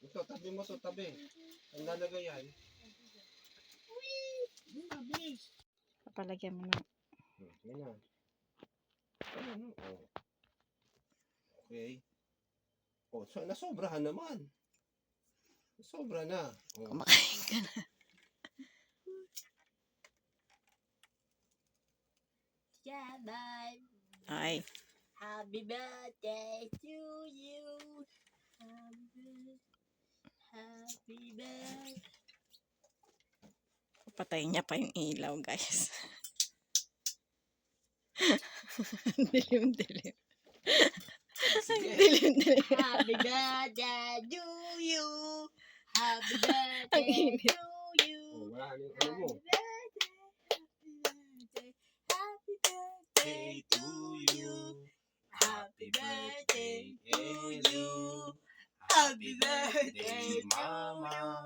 Ito, tabi mo to, tabi. Ang lalagay yan. Papalagyan mo na. Yan na. Okay. Oh, so, nasobrahan naman. Sobra na. Kumakain ka na. Ay. Happy birthday to you. Happy birthday. Patayin niya pa yung ilaw, guys. Dilim-dilim. Dilim-dilim. Happy birthday to you. Happy birthday to you. Wala yung ano mo. Happy birthday to you. Happy birthday to you. Happy birthday, Mama.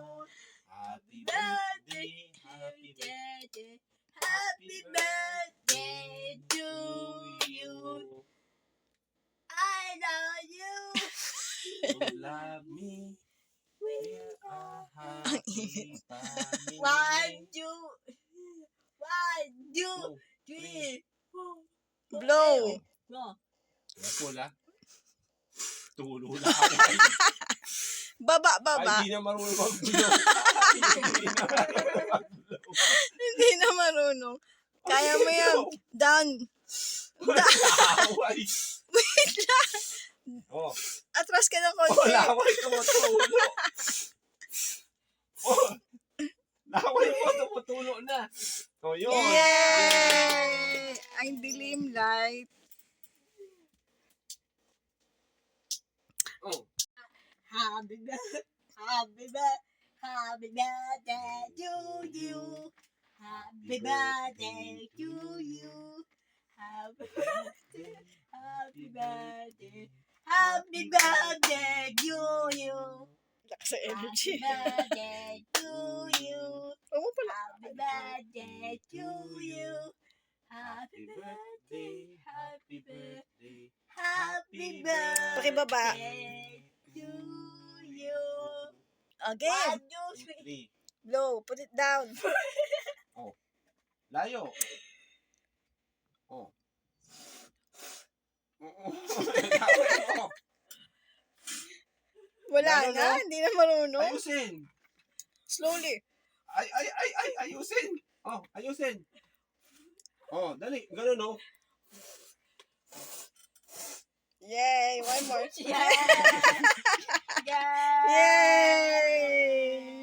Happy birthday, happy birthday, happy birthday to you. I love you. You love me. We're a happy family. 1, 2, 1, 2, 3, 4. Blow. Go. Pula. Tulo na ako. Baba. Ay, di na marunong mag-blow. Hindi na marunong. Kaya mo yan. Down. Laway. Wait lang. Oh. Atras ka ng Oh, konti. laway tumutulo. Oh. Laway mo tumutulo na. Oh, yun. Yay! Ang dilim light. Oh. Happy birthday, happy birthday, happy birthday to you. Happy birthday to you. Happy birthday, happy birthday, happy birthday to you. Lakas sa energy. Happy birthday to you. Oo pala. Happy birthday to you. Happy birthday, happy birthday, happy birthday Pakibaba. to you. Again. 1, 2, 3. 3. Blow. Put it down. Layo. Oh. Wala Lalo na. na. Hindi na marunong. Ayusin. Slowly. Ayusin. Oh, ayusin. Oh, dali. Ganun, oh. Yay! One more. Yeah. Yeah. Yay!